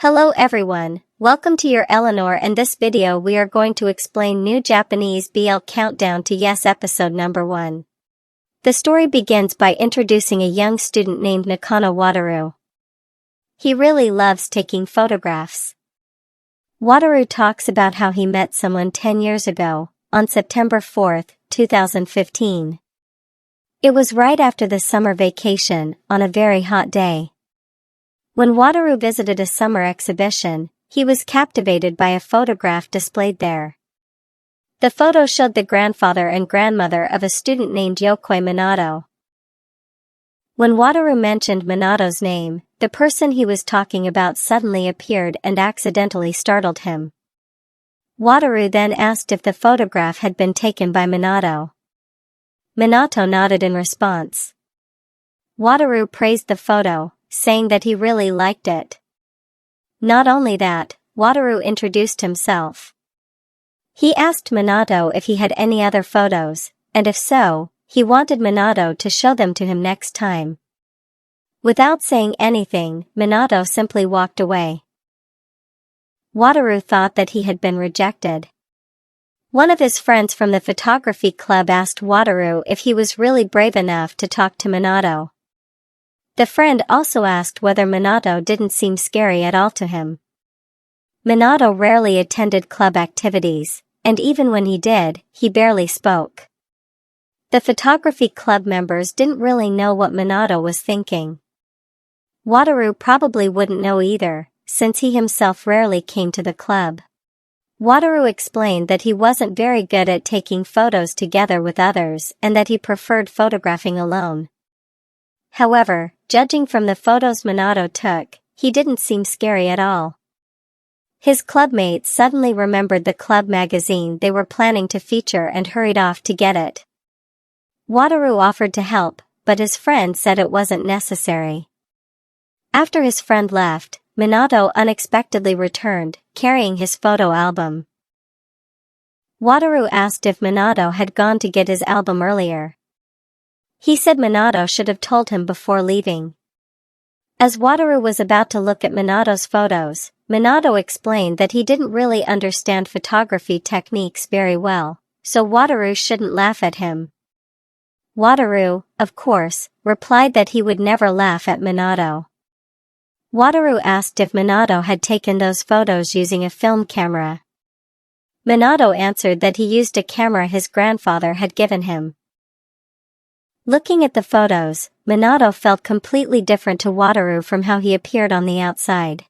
Hello everyone, welcome to your Eleanor, and this video we are going to explain new Japanese BL Countdown to Yes episode number 1. The story begins by introducing a young student named Nakano Wataru. He really loves taking photographs. Wataru talks about how he met someone 10 years ago, on September 4, 2015. It was right after the summer vacation, on a very hot day. When Wataru visited a summer exhibition, he was captivated by a photograph displayed there. The photo showed the grandfather and grandmother of a student named Yokoi Minato. When Wataru mentioned Minato's name, the person he was talking about suddenly appeared and accidentally startled him. Wataru then asked if the photograph had been taken by Minato. Minato nodded in response. Wataru praised the photo, saying that he really liked it. Not only that, Wataru introduced himself. He asked Minato if he had any other photos, and if so, he wanted Minato to show them to him next time. Without saying anything, Minato simply walked away. Wataru thought that he had been rejected. One of his friends from the photography club asked Wataru if he was really brave enough to talk to Minato. The friend also asked whether Minato didn't seem scary at all to him. Minato rarely attended club activities, and even when he did, he barely spoke. The photography club members didn't really know what Minato was thinking. Wataru probably wouldn't know either, since he himself rarely came to the club. Wataru explained that he wasn't very good at taking photos together with others and that he preferred photographing alone. However, judging from the photos Minato took, he didn't seem scary at all. His clubmates suddenly remembered the club magazine they were planning to feature and hurried off to get it. Wataru offered to help, but his friend said it wasn't necessary. After his friend left, Minato unexpectedly returned, carrying his photo album. Wataru asked if Minato had gone to get his album earlier. He said Minato should have told him before leaving. As Wataru was about to look at Minato's photos, Minato explained that he didn't really understand photography techniques very well, so Wataru shouldn't laugh at him. Wataru, of course, replied that he would never laugh at Minato. Wataru asked if Minato had taken those photos using a film camera. Minato answered that he used a camera his grandfather had given him. Looking at the photos, Minato felt completely different to Wataru from how he appeared on the outside.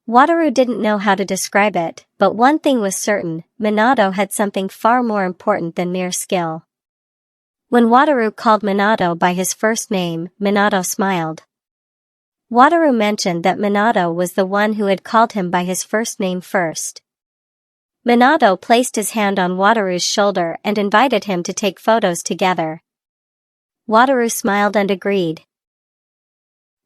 Wataru didn't know how to describe it, but one thing was certain: Minato had something far more important than mere skill. When Wataru called Minato by his first name, Minato smiled. Wataru mentioned that Minato was the one who had called him by his first name first. Minato placed his hand on Wataru's shoulder and invited him to take photos together. Wataru smiled and agreed.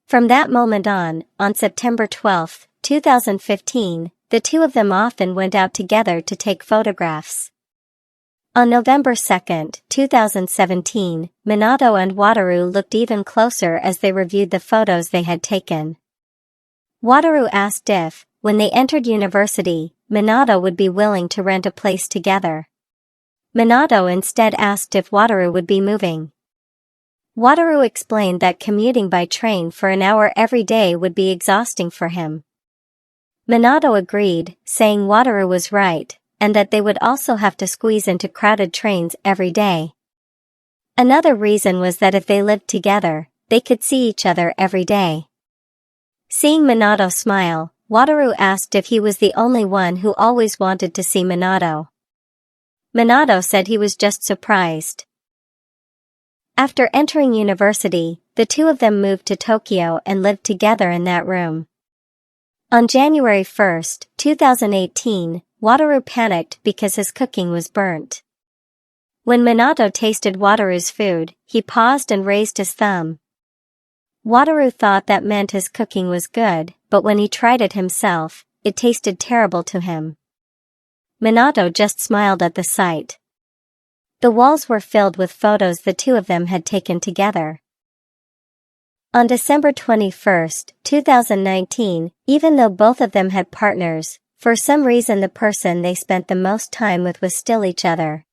From that moment on September 12, 2015, the two of them often went out together to take photographs. On November 2, 2017, Minato and Wataru looked even closer as they reviewed the photos they had taken. Wataru asked if, when they entered university, Minato would be willing to rent a place together. Minato instead asked if Wataru would be moving. Wataru explained that commuting by train for an hour every day would be exhausting for him. Minato agreed, saying Wataru was right, and that they would also have to squeeze into crowded trains every day. Another reason was that if they lived together, they could see each other every day. Seeing Minato smile, Wataru asked if he was the only one who always wanted to see Minato. Minato said he was just surprised. After entering university, the two of them moved to Tokyo and lived together in that room. On January 1, 2018, Wataru panicked because his cooking was burnt. When Minato tasted Wataru's food, he paused and raised his thumb. Wataru thought that meant his cooking was good, but when he tried it himself, it tasted terrible to him. Minato just smiled at the sight. The walls were filled with photos the two of them had taken together. On December 21st, 2019, even though both of them had partners, for some reason the person they spent the most time with was still each other.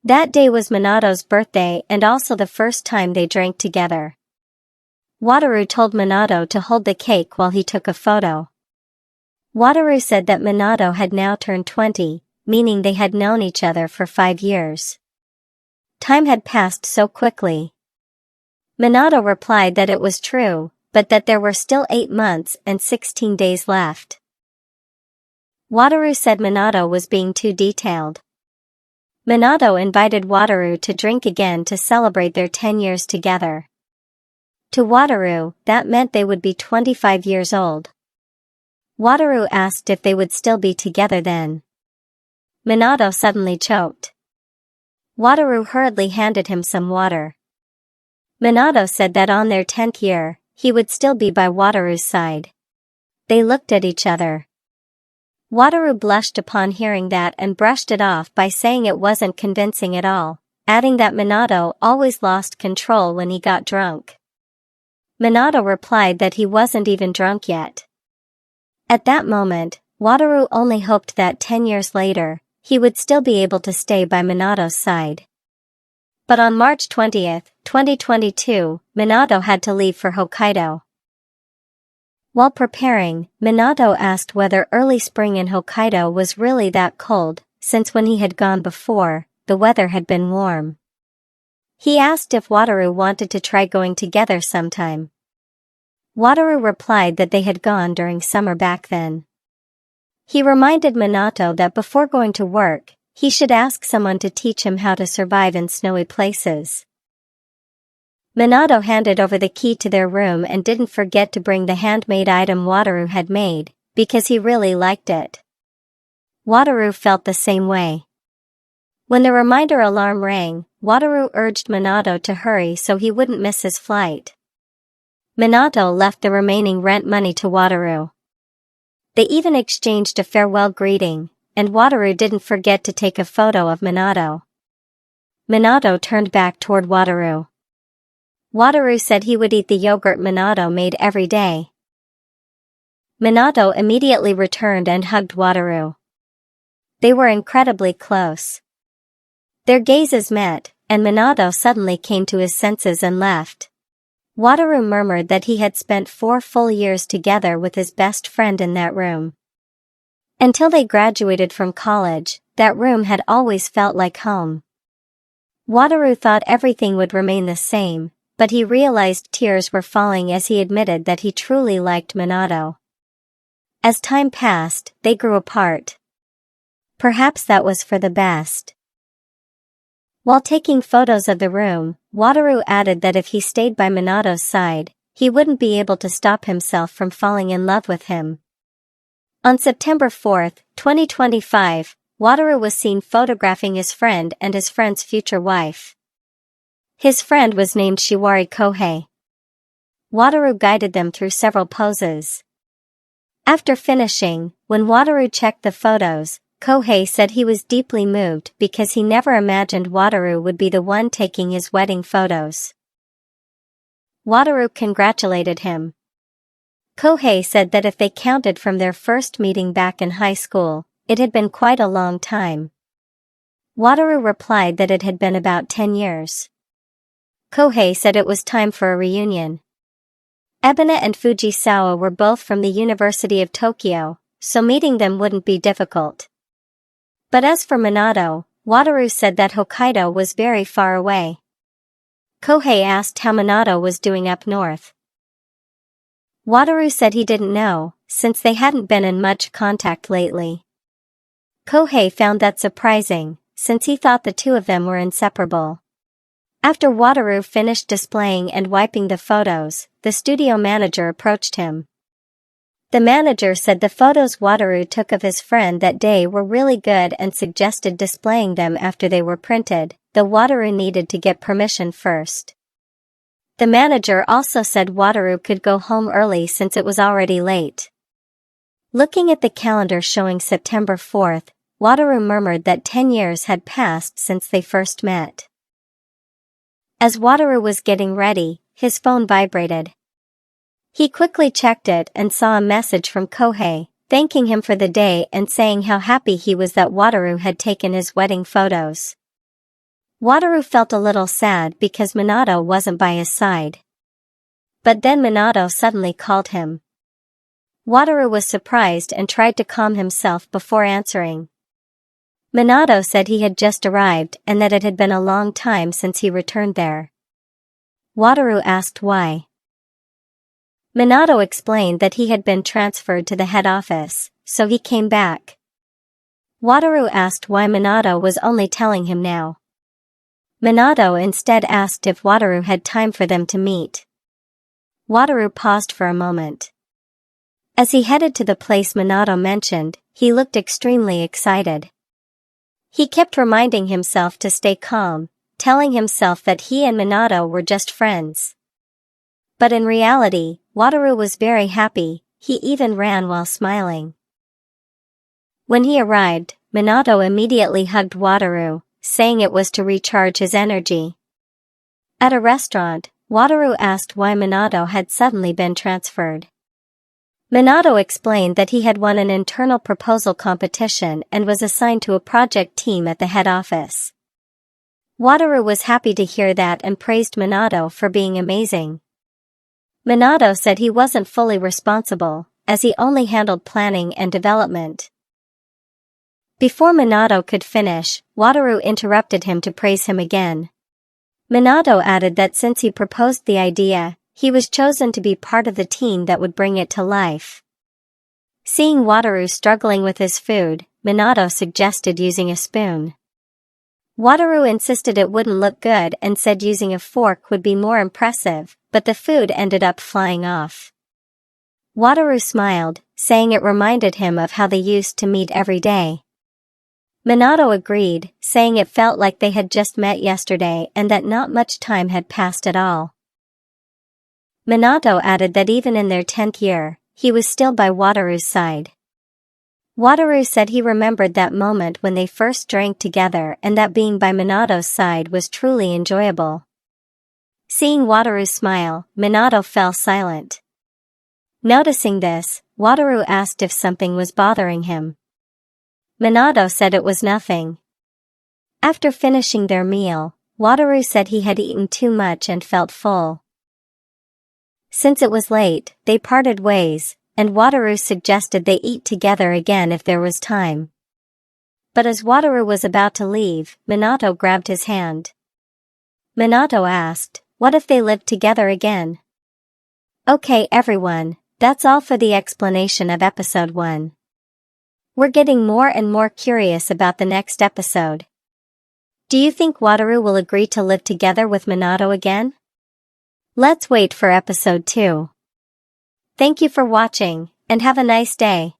That day was Minato's birthday and also the first time they drank together. Wataru told Minato to hold the cake while he took a photo. Wataru said that Minato had now turned 20, meaning they had known each other for 5 years. Time had passed so quickly. Minato replied that it was true, but that there were still 8 months and 16 days left. Wataru said Minato was being too detailed. Minato invited Wataru to drink again to celebrate their 10 years together. To Wataru, that meant they would be 25 years old. Wataru asked if they would still be together then. Minato suddenly choked. Wataru hurriedly handed him some water. Minato said that on their 10th year, he would still be by Wataru's side. They looked at each other. Wataru blushed upon hearing that and brushed it off by saying it wasn't convincing at all, adding that Minato always lost control when he got drunk. Minato replied that he wasn't even drunk yet. At that moment, Wataru only hoped that 10 years later, he would still be able to stay by Minato's side. But on March 20, 2022, Minato had to leave for Hokkaido. While preparing, Minato asked whether early spring in Hokkaido was really that cold, since when he had gone before, the weather had been warm. He asked if Wataru wanted to try going together sometime. Wataru replied that they had gone during summer back then. He reminded Minato that before going to work, he should ask someone to teach him how to survive in snowy places. Minato handed over the key to their room and didn't forget to bring the handmade item Wataru had made, because he really liked it. Wataru felt the same way. When the reminder alarm rang, Wataru urged Minato to hurry so he wouldn't miss his flight. Minato left the remaining rent money to Wataru. They even exchanged a farewell greeting, and Wataru didn't forget to take a photo of Minato. Minato turned back toward Wataru. Wataru said he would eat the yogurt Minato made every day. Minato immediately returned and hugged Wataru. They were incredibly close. Their gazes met, and Minato suddenly came to his senses and left. Wataru murmured that he had spent 4 full years together with his best friend in that room. Until they graduated from college, that room had always felt like home. Wataru thought everything would remain the same, but he realized tears were falling as he admitted that he truly liked Minato. As time passed, they grew apart. Perhaps that was for the best. While taking photos of the room, Wataru added that if he stayed by Minato's side, he wouldn't be able to stop himself from falling in love with him. On September 4, 2025, Wataru was seen photographing his friend and his friend's future wife. His friend was named Shiwari Kohei. Wataru guided them through several poses. After finishing, when Wataru checked the photos, Kohei said he was deeply moved because he never imagined Wataru would be the one taking his wedding photos. Wataru congratulated him. Kohei said that if they counted from their first meeting back in high school, it had been quite a long time. Wataru replied that it had been about 10 years. Kohei said it was time for a reunion. Ebina and Fujisawa were both from the University of Tokyo, so meeting them wouldn't be difficult. But as for Minato, Wataru said that Hokkaido was very far away. Kohei asked how Minato was doing up north. Wataru said he didn't know, since they hadn't been in much contact lately. Kohei found that surprising, since he thought the two of them were inseparable. After Wataru finished displaying and wiping the photos, the studio manager approached him. The manager said the photos Wataru took of his friend that day were really good and suggested displaying them after they were printed, though Wataru needed to get permission first. The manager also said Wataru could go home early since it was already late. Looking at the calendar showing September 4th, Wataru murmured that 10 years had passed since they first met. As Wataru was getting ready, his phone vibrated. He quickly checked it and saw a message from Kohei, thanking him for the day and saying how happy he was that Wataru had taken his wedding photos. Wataru felt a little sad because Minato wasn't by his side. But then Minato suddenly called him. Wataru was surprised and tried to calm himself before answering. Minato said he had just arrived and that it had been a long time since he returned there. Wataru asked why. Minato explained that he had been transferred to the head office, so he came back. Wataru asked why Minato was only telling him now. Minato instead asked if Wataru had time for them to meet. Wataru paused for a moment. As he headed to the place Minato mentioned, he looked extremely excited. He kept reminding himself to stay calm, telling himself that he and Minato were just friends. But in reality, Wataru was very happy, he even ran while smiling. When he arrived, Minato immediately hugged Wataru, saying it was to recharge his energy. At a restaurant, Wataru asked why Minato had suddenly been transferred. Minato explained that he had won an internal proposal competition and was assigned to a project team at the head office. Wataru was happy to hear that and praised Minato for being amazing. Minato said he wasn't fully responsible, as he only handled planning and development. Before Minato could finish, Wataru interrupted him to praise him again. Minato added that since he proposed the idea, he was chosen to be part of the team that would bring it to life. Seeing Wataru struggling with his food, Minato suggested using a spoon. Wataru insisted it wouldn't look good and said using a fork would be more impressive, but the food ended up flying off. Wataru smiled, saying it reminded him of how they used to meet every day. Minato agreed, saying it felt like they had just met yesterday and that not much time had passed at all. Minato added that even in their 10th year, he was still by Wataru's side. Wataru said he remembered that moment when they first drank together and that being by Minato's side was truly enjoyable. Seeing Wataru smile, Minato fell silent. Noticing this, Wataru asked if something was bothering him. Minato said it was nothing. After finishing their meal, Wataru said he had eaten too much and felt full. Since it was late, they parted ways, and Wataru suggested they eat together again if there was time. But as Wataru was about to leave, Minato grabbed his hand. Minato asked, "What if they lived together again?" Okay everyone, that's all for the explanation of episode 1. We're getting more and more curious about the next episode. Do you think Wataru will agree to live together with Minato again? Let's wait for episode 2. Thank you for watching, and have a nice day.